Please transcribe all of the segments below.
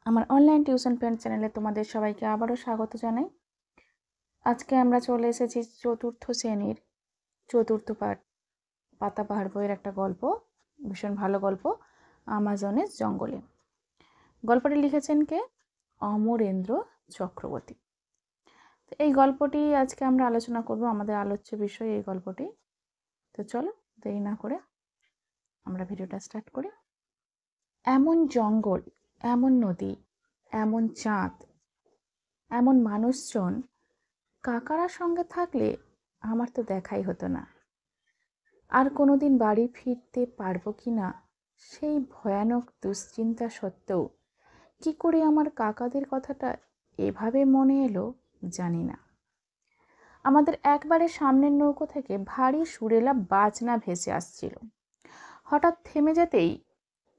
আমার online tuition friend চ্যানেলে তোমাদের সবাইকে আবারও স্বাগত জানাই। আজকে আমরা চলে এসেছি চতুর্থ শ্রেণীর চতুর্থ পাতাবাহার বইয়ের একটা গল্প, ভীষণ ভালো গল্প, আমাজনের জঙ্গলে। গল্পটি লিখেছেন কে? অমরেন্দ্র চক্রবর্তী। এই গল্পটি আজকে আমরা আলোচনা করব, আমাদের আলোচ্য বিষয় এই গল্পটি। তো চলো দেরি না করে আমরা ভিডিওটা স্টার্ট করি। এমন জঙ্গল, এমন নদী, এমন চাঁদ, এমন মানুষজন কাকারা সঙ্গে থাকলে আমার তো দেখাই হতো না। আর কোনোদিন বাড়ি ফিরতে পারবো কি না সেই ভয়ানক দুশ্চিন্তা সত্ত্বেও কি করে আমার কাকাদের কথাটা এভাবে মনে এলো জানি না। আমাদের একবারে সামনের নৌকো থেকে ভারী সুরেলা বাজনা ভেসে আসছিল। হঠাৎ থেমে যেতেই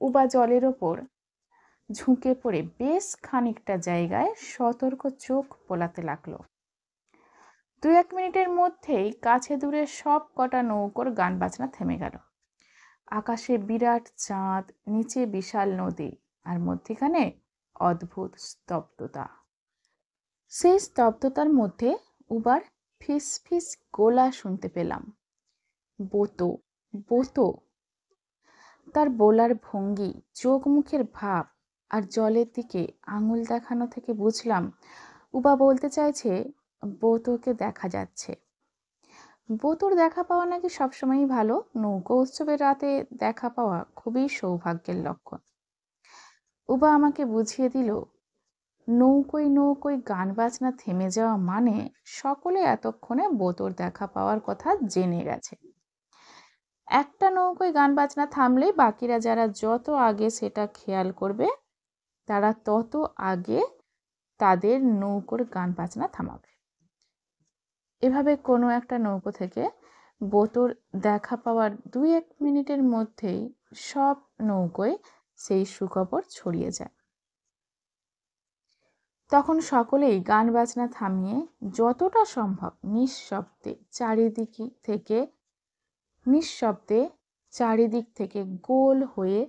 উবা জলের ওপর ঝুঁকে পড়ে বেশ খানিকটা জায়গায় সতর্ক চোখ পোলাতে লাগলো। 2-1 মিনিটের মধ্যেই কাছে দূরে সব কটা নৌকোর গান বাজনা থেমে গেল। আকাশে বিরাট চাঁদ, নিচে বিশাল নদী, আর মধ্যিখানে অদ্ভুত স্তব্ধতা। সেই স্তব্ধতার মধ্যে উবার ফিস ফিস গোলা শুনতে পেলাম, বোতো বোতো। তার বলার ভঙ্গি, চোখ মুখের ভাব আর জলের দিকে আঙুল দেখানো থেকে বুঝলাম উবা বলতে চাইছে বোতোকে দেখা যাচ্ছে। বোতোর দেখা পাওয়া নাকি সবসময়ই ভালো, নৌকো উৎসবের রাতে দেখা পাওয়া খুবই সৌভাগ্যের লক্ষণ। উবা আমাকে বুঝিয়ে দিল, নৌকোয় নৌকোয় গান বাজনা থেমে যাওয়া মানে সকলে এতক্ষণে বোতোর দেখা পাওয়ার কথা জেনে গেছে। একটা নৌকোয় গান বাজনা থামলেই বাকিরা যারা যত আগে সেটা খেয়াল করবে তারা তত আগে তাদের নৌকোর গান বাজনা থামাবে। এভাবে কোনো একটা নৌকো থেকে বোতোর দেখা পাওয়ার 2-1 মিনিটের মধ্যেই সব নৌকোয় সেই সুখবর ছড়িয়ে যায়। তখন সকলেই গান বাজনা থামিয়ে যতটা সম্ভব চারিদিক থেকে গোল হয়ে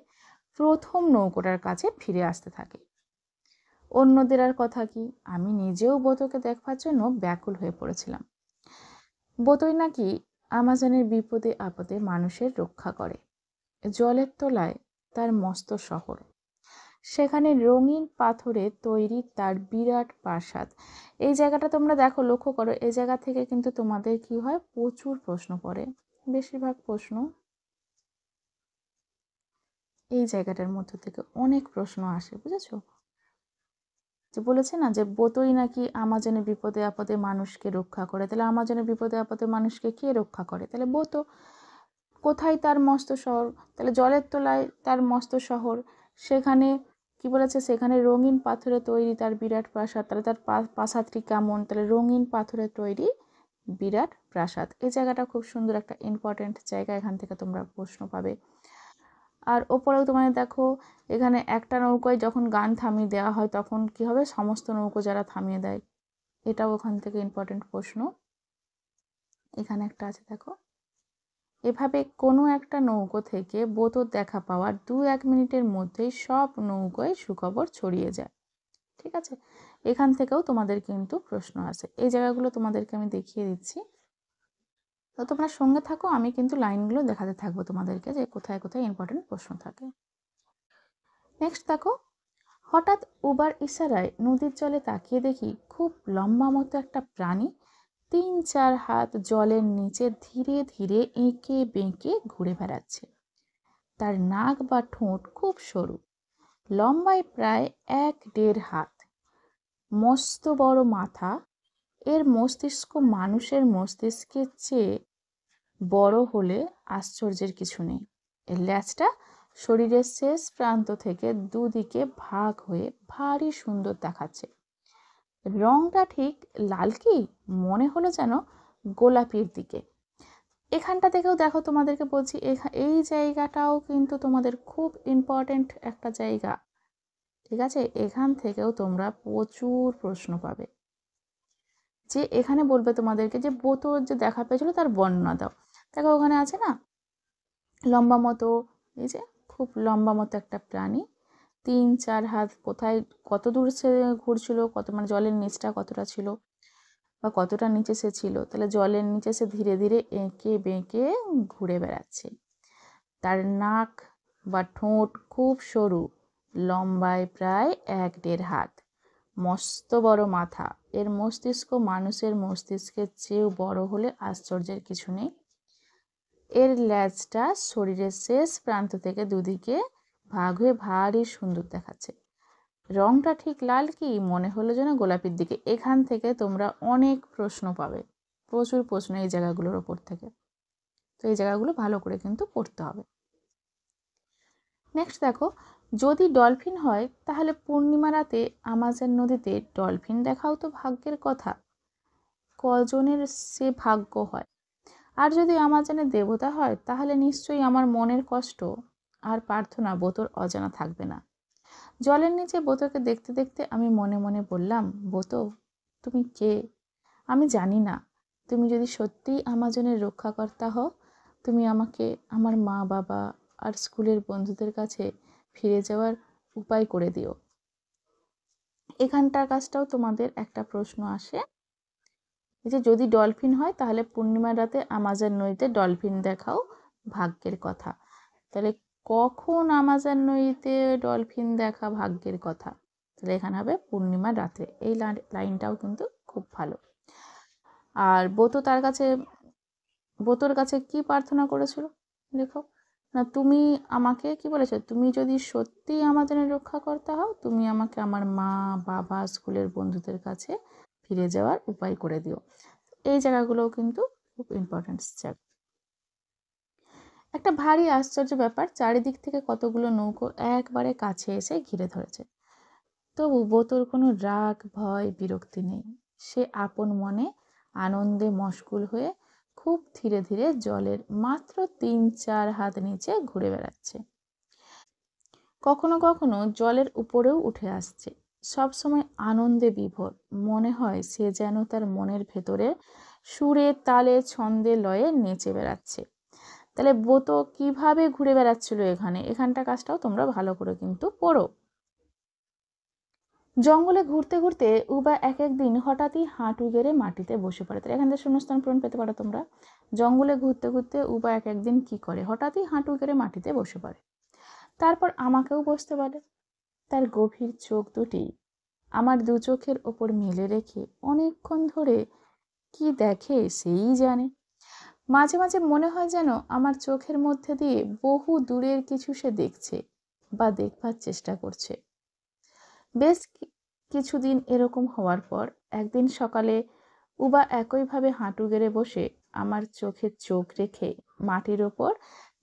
প্রথম নৌকোটার কাছে ফিরে আসতে থাকে। অন্যদের আর কথা কি, আমি নিজেও বোতোকে দেখবার জন্য ব্যাকুল হয়ে পড়েছিলাম। বোতোই নাকি আমাজনের বিপদে আপদে মানুষের রক্ষা করে। জলের তলায় তার মস্ত শহর, সেখানে রঙিন পাথরে তৈরি তার বিরাট প্রাসাদ। এই জায়গাটা তোমরা দেখো, লক্ষ্য করো, এই জায়গা থেকে কিন্তু তোমাদের কি হয়, প্রচুর প্রশ্ন পড়ে। বেশিরভাগ প্রশ্ন এই জায়গাটার মধ্যে থেকে অনেক প্রশ্ন আসে, বুঝেছো? যে বলেছে না যে বোতোই নাকি আমাজনের বিপদে আপদে মানুষকে রক্ষা করে, তাহলে আমাজনের বিপদে আপদে মানুষকে কে রক্ষা করে? তাহলে বোতো। কোথায় তার মস্ত শহর? তাহলে জলের তলায় তার মস্ত শহর। সেখানে কি বলেছে, সেখানে রঙিন পাথরে তৈরি তার বিরাট প্রাসাদ। তাহলে তার প্রাসাদটি কেমন? তাহলে রঙিন পাথরে তৈরি বিরাট প্রাসাদ। এই জায়গাটা খুব সুন্দর একটা ইম্পর্টেন্ট জায়গা, এখান থেকে তোমরা প্রশ্ন পাবে। আর ওপরেও তোমাদের দেখো, এখানে একটা নৌকোয় যখন গান থামিয়ে দেওয়া হয় তখন কি হবে, সমস্ত নৌকো যারা থামিয়ে দেয়, এটাও ওখান থেকে ইম্পর্টেন্ট প্রশ্ন। এখানে একটা আছে দেখো, এভাবে কোনো একটা নৌকো থেকে বোতোর দেখা পাওয়ার 2-1 মিনিটের মধ্যেই সব নৌকোয় সুখবর ছড়িয়ে যায়। ঠিক আছে, এখান থেকেও তোমাদের কিন্তু প্রশ্ন আসে। এই জায়গাগুলো তোমাদেরকে আমি দেখিয়ে দিচ্ছি, তো তোমরা সঙ্গে থাকো, আমি কিন্তু লাইনগুলো দেখাতে থাকবো তোমাদেরকে যে কোথায় কোথায় ইম্পর্টেন্ট প্রশ্ন থাকে। নেক্সট দেখো, হঠাৎ উবার ইশারায় নদীর জলে তাকিয়ে দেখি খুব লম্বা মতো একটা প্রাণী 3-4 হাত জলের নিচে ধীরে ধীরে এঁকে বেঁকে ঘুরে বেড়াচ্ছে। তার নাক বা ঠোঁট খুব সরু, লম্বায় প্রায় 1-1.5 হাত, মস্ত বড় মাথা। এর মস্তিষ্ক মানুষের মস্তিষ্কের চেয়ে বড় হলে আশ্চর্যের কিছু নেই। এর ল্যাজটা শরীরের শেষ প্রান্ত থেকে দুদিকে ভাগ হয়ে ভারী সুন্দর দেখাচ্ছে। রংটা ঠিক লাল কি মনে হলো যেন গোলাপির দিকে। এখানটা থেকেও দেখো, তোমাদেরকে বলছি এই জায়গাটাও কিন্তু তোমাদের খুব ইম্পর্টেন্ট একটা জায়গা। ঠিক আছে, এখান থেকেও তোমরা প্রচুর প্রশ্ন পাবে। যে এখানে বলবে তোমাদেরকে যে বোতোর যে দেখা পেয়েছিল তার বর্ণনা দাও। দেখো ওখানে আছে না লম্বা মতো, এই যে খুব লম্বা মতো একটা প্রাণী, 3-4 হাত কোথায় কত দূর সে ঘুরছিল, কত মানে জলের নিচটা কতটা ছিল বা কতটা নিচে সে ছিল, তাহলে জলের নিচে সে ধীরে ধীরে এঁকে বেঁকে ঘুরে বেড়াচ্ছে। তার নাক বা ঠোঁট খুব সরু, লম্বায় প্রায় 1-1.5 হাত, মস্ত বড় মাথা। এর মস্তিষ্ক মানুষের মস্তিষ্কের চেয়েও বড় হলে আশ্চর্যের কিছু নেই। এর ল্যাজটা শরীরের শেষ প্রান্ত থেকে দুদিকে ভাগ হয়ে ভারী সুন্দর দেখাচ্ছে। রংটা ঠিক লাল কি, মনে হলো যেন গোলাপির দিকে। এখান থেকে তোমরা অনেক প্রশ্ন পাবে, প্রচুর প্রশ্ন এই জায়গাগুলোর ওপর থেকে। তো এই জায়গাগুলো ভালো করে কিন্তু পড়তে হবে। নেক্সট দেখো, যদি ডলফিন হয় তাহলে পূর্ণিমা রাতে আমাজন নদীতে ডলফিন দেখাও তো ভাগ্যের কথা। কজনের সে ভাগ্য হয়? আর যদি আমাজনের দেবতা হয় তাহলে নিশ্চয়ই আমার মনের কষ্ট আর প্রার্থনা বোতর অজানা থাকবে না। জলের নিচে বোতকে দেখতে দেখতে আমি মনে মনে বললাম, বোতো তুমি কে? আমি জানি না। তুমি যদি সত্যিই আমাজনের রক্ষাকর্তা হও, তুমি আমাকে আমার মা বাবা আর স্কুলের বন্ধুদের কাছে ফিরে যাওয়ার উপায় করে দিও। এখানটার কাজটাও তোমাদের একটা প্রশ্ন আসে যে যদি ডলফিন হয় তাহলে পূর্ণিমার রাতে আমাজন নদীতে ডলফিন দেখাও ভাগ্যের কথা। তাহলে কখন আমাজন নদীতে ডলফিন দেখা ভাগ্যের কথা? তাহলে এখানে হবে পূর্ণিমার রাতে। এই লাইনটাও কিন্তু খুব ভালো। আর বোতোর কাছে কি প্রার্থনা করেছিল দেখো না, তুমি আমাকে কি বলেছো, তুমি যদি সত্যিই আমাদের রক্ষাকর্তা হও, তুমি আমাকে আমার মা বাবা স্কুলের বন্ধুদের কাছে ফিরে যাওয়ার উপায় করে দিও। এই জায়গাগুলোও কিন্তু খুব ইম্পর্টেন্ট জায়গা। একটা ভারী আশ্চর্য ব্যাপার, চারিদিক থেকে কতগুলো নৌকো একবারে কাছে এসে ঘিরে ধরেছে। তবু বোতোর কোনো রাগ ভয় বিরক্তি নেই। সে আপন মনে আনন্দে মশগুল হয়ে খুব ধীরে ধীরে জলের মাত্র 3-4 হাত নিচে ঘুরে বেড়াচ্ছে। কখনো কখনো জলের উপরেও উঠে আসছে। সব সময় আনন্দে বিভোর। মনে হয় সে যেন তার মনের ভেতরে সুরে তালে ছন্দে লয়ে নেচে বেড়াচ্ছে। তাহলে বোতো কিভাবে ঘুরে বেড়াচ্ছিল এখানটা কাজটাও তোমরা ভালো করে কিন্তু পড়ো। জঙ্গলে ঘুরতে ঘুরতে উবা এক একদিন হঠাৎই হাঁটু গেড়ে মাটিতে বসে পড়ে। তাহলে এখান থেকে শূন্যস্থান পূরণ পেতে পারো তোমরা। জঙ্গলে ঘুরতে ঘুরতে উবা এক একদিন কি করে, হঠাৎই হাঁটু গেড়ে মাটিতে বসে পড়ে। তারপর আমাকেও বসতে বলে। তার গভীর চোখ দুটি আমার দু চোখের ওপর মেলে রেখে অনেকক্ষণ ধরে কি দেখে সেই জানে। মাঝে মাঝে মনে হয় যেন আমার চোখের মধ্যে দিয়ে বহু দূরের কিছু সে দেখছে বা দেখবার চেষ্টা করছে। বেশ কিছুদিন এরকম হওয়ার পর একদিন সকালে উবা একইভাবে হাঁটু গেড়ে বসে আমার চোখে চোখ রেখে মাটির ওপর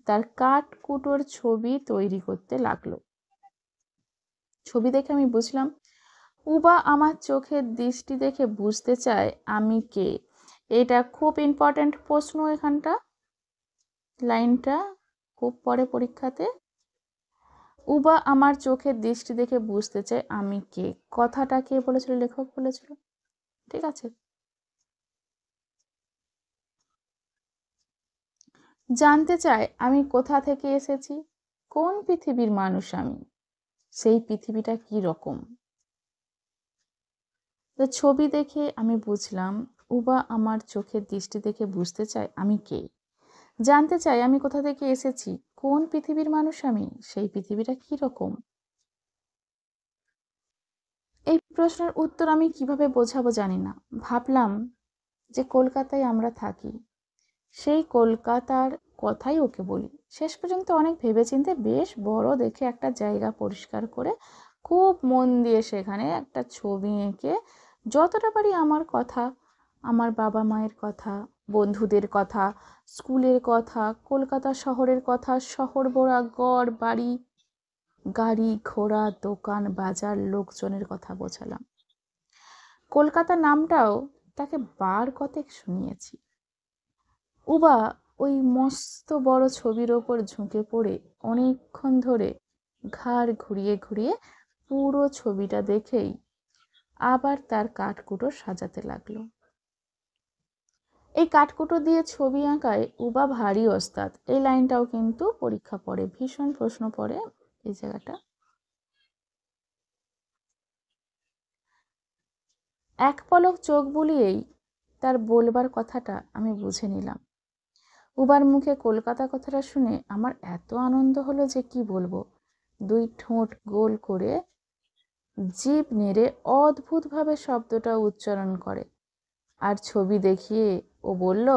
তার কাঠকুটোর ছবি তৈরি করতে লাগলো। ছবি দেখে আমি বুঝলাম উবা আমার চোখের দৃষ্টি দেখে বুঝতে চায় আমি কে। এটা খুব ইম্পর্ট্যান্ট প্রশ্ন, এখানটা লাইনটা খুব পরে পরীক্ষাতে। উবা আমার চোখের দৃষ্টি দেখে বুঝতে চায় আমি কে। কথাটা কে বলেছিল? লেখক বলেছিল। ঠিক আছে, জানতে চায় আমি কোথা থেকে এসেছি, কোন পৃথিবীর মানুষ আমি, সেই পৃথিবীটা কি রকম। তো ছবি দেখে আমি বুঝলাম উবা আমার চোখের দৃষ্টি দেখে বুঝতে চায় আমি কে, জানতে চাই আমি কোথা থেকে এসেছি, কোন পৃথিবীর মানুষ আমি, সেই পৃথিবীটা কি রকম। এই প্রশ্নের উত্তর আমি কিভাবে বোঝাবো জানি না। ভাবলাম যে কলকাতায় আমরা থাকি, সেই কলকাতার কথাই ওকে বলি। শেষ পর্যন্ত অনেক ভেবেচিন্তে বেশ বড় দেখে একটা জায়গা পরিষ্কার করে খুব মন দিয়ে সেখানে একটা ছবি এঁকে যতটা পারি আমার কথা, আমার বাবা মায়ের কথা, বন্ধুদের কথা, স্কুলের কথা, কলকাতা শহরের কথা, শহর ভরা ঘর বাড়ি, গাড়ি ঘোড়া, দোকান বাজার, লোকজনের কথা বোঝালাম। কলকাতা নামটাও তাকে বার কতেক শুনিয়েছি। উবা ওই মস্ত বড় ছবির ওপর ঝুঁকে পড়ে অনেকক্ষণ ধরে ঘাড় ঘুরিয়ে ঘুরিয়ে পুরো ছবিটা দেখেই আবার তার কাঠকুটো সাজাতে লাগলো। এই কাঠকুটো দিয়ে ছবি আঁকায় উবা ভারী ওস্তাদ। এই লাইনটাও কিন্তু পরীক্ষা পড়ে, ভীষণ প্রশ্ন পড়ে এই জায়গাটা। এক পলক চোখ বুলিয়েই তার বলবার কথাটা আমি বুঝে নিলাম। উবার মুখে কলকাতা কথাটা শুনে আমার এত আনন্দ হলো যে কি বলবো। দুই ঠোঁট গোল করে জিভ নেড়ে অদ্ভুতভাবে শব্দটা উচ্চারণ করে আর ছবি দেখিয়ে ও বলল,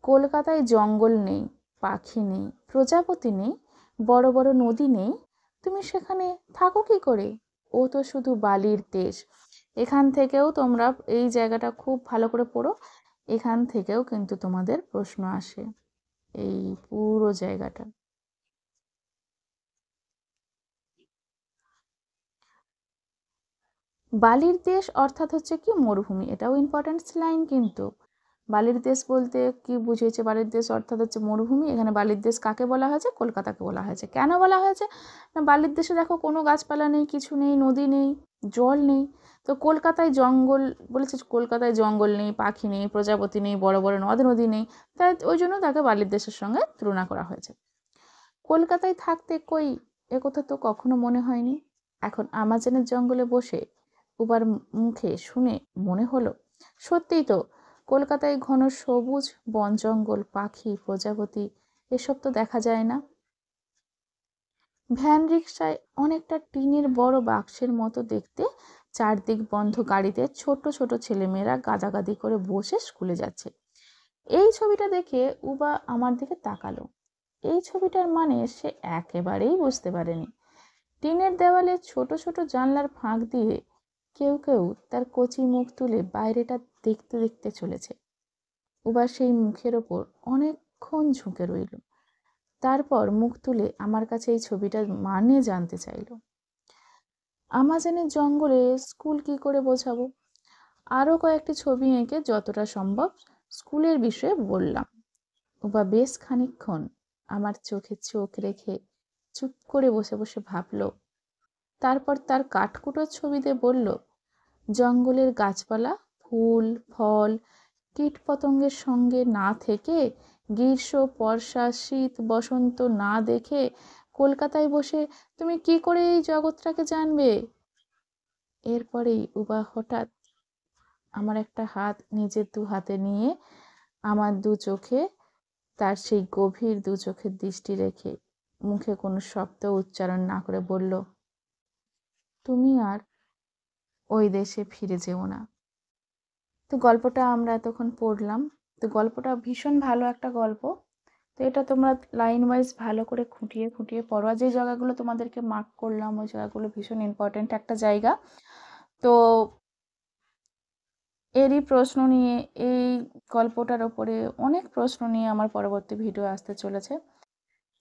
কলকাতায় জঙ্গল নেই, পাখি নেই, প্রজাপতি নেই, বড় বড় নদী নেই, তুমি সেখানে থাকো কি করে? ও তো শুধু বালির দেশ। এখান থেকেও তোমরা এই জায়গাটা খুব ভালো করে পড়ো, এখান থেকেও কিন্তু তোমাদের প্রশ্ন আসে এই পুরো জায়গাটা। বালির দেশ অর্থাৎ হচ্ছে কি মরুভূমি, এটাও ইম্পর্টেন্ট লাইন কিন্তু। বালির দেশ বলতে কি বুঝিয়েছে? বালির দেশ অর্থাৎ হচ্ছে মরুভূমি। এখানে বালির দেশ কাকে বলা হয়েছে? কলকাতাকে বলা হয়েছে। কেন বলা হয়েছে? না, বালির দেশে দেখো কোনো গাছপালা নেই, কিছু নেই, নদী নেই, জল নেই। তো কলকাতায় জঙ্গল বলেছে, কলকাতায় জঙ্গল নেই, পাখি নেই, প্রজাপতি নেই, বড় বড় নদ নদী নেই, তাই ওই জন্য তাকে বালির দেশের সঙ্গে তুলনা করা হয়েছে। কলকাতায় থাকতে কই একথা তো কখনো মনে হয়নি। এখন আমাজনের জঙ্গলে বসে উবার মুখে শুনে মনে হলো সত্যিই তো কলকাতায় ঘন সবুজ বন জঙ্গল, পাখি, প্রজাপতি এসব তো দেখা যায় না। ভ্যান রিক্সায় অনেকটা টিনের বড় বাক্সের মতো দেখতে, চারদিক বন্ধ গাড়িতে ছোট ছোট ছেলেমেয়েরা গাদাগাদি করে বসে স্কুলে যাচ্ছে। এই ছবিটা দেখে উবা আমার দিকে তাকালো। এই ছবিটার মানে সে একেবারেই বুঝতে পারেনি। টিনের দেওয়ালে ছোট ছোট জানলার ফাঁক দিয়ে কেউ কেউ তার কচি মুখ তুলে বাইরেটা দেখতে দেখতে চলেছে। উবা সেই মুখের ওপর অনেকক্ষণ ঝুঁকে রইল, তারপর মুখ তুলে আমার কাছে এই ছবিটার মানে জানতে চাইল। আমাজনের জঙ্গলে স্কুল কি করে বোঝাবো? আরও কয়েকটি ছবি এঁকে যতটা সম্ভব স্কুলের বিষয়ে বললাম। উবা বেশ খানিকক্ষণ আমার চোখে চোখ রেখে চুপ করে বসে বসে ভাবল। তারপর তার কাঠকুটোর ছবিতে বলল, জঙ্গলের গাছপালা, ফুল, ফল, কীটপতঙ্গের সঙ্গে না থেকে, গ্রীষ্ম, বর্ষা, শীত, বসন্ত না দেখে কলকাতায় বসে তুমি কি করে এই জগৎটাকে জানবে? এরপরেই উবা হঠাৎ আমার একটা হাত নিজের দু হাতে নিয়ে আমার দু চোখে, তার সেই গভীর দু চোখের দৃষ্টি রেখে মুখে কোনো শব্দ উচ্চারণ না করে বলল, তুমি আর ওই দেশে ফিরে যেও না। তো গল্পটা আমরা এতক্ষণ পড়লাম। তো গল্পটা ভীষণ ভালো একটা গল্প। তো এটা তোমরা লাইন ওয়াইজ ভালো করে খুঁটিয়ে খুঁটিয়ে পড়ো। আর যে জায়গাগুলো তোমাদেরকে মার্ক করলাম ওই জায়গাগুলো ভীষণ ইম্পর্টেন্ট একটা জায়গা। তো এরই প্রশ্ন নিয়ে, এই গল্পটার ওপরে অনেক প্রশ্ন নিয়ে আমার পরবর্তী ভিডিও আসতে চলেছে।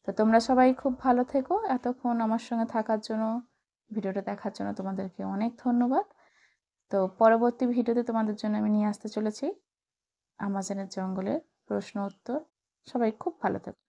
তো তোমরা সবাই খুব ভালো থেকো। এতক্ষণ আমার সঙ্গে থাকার জন্য, ভিডিওটা দেখার জন্য তোমাদেরকে অনেক ধন্যবাদ। তো পরবর্তী ভিডিওতে তোমাদের জন্য আমি নিয়ে আসতে চলেছি আমাজনের জঙ্গলের প্রশ্ন উত্তর। সবাই খুব ভালো থেকো।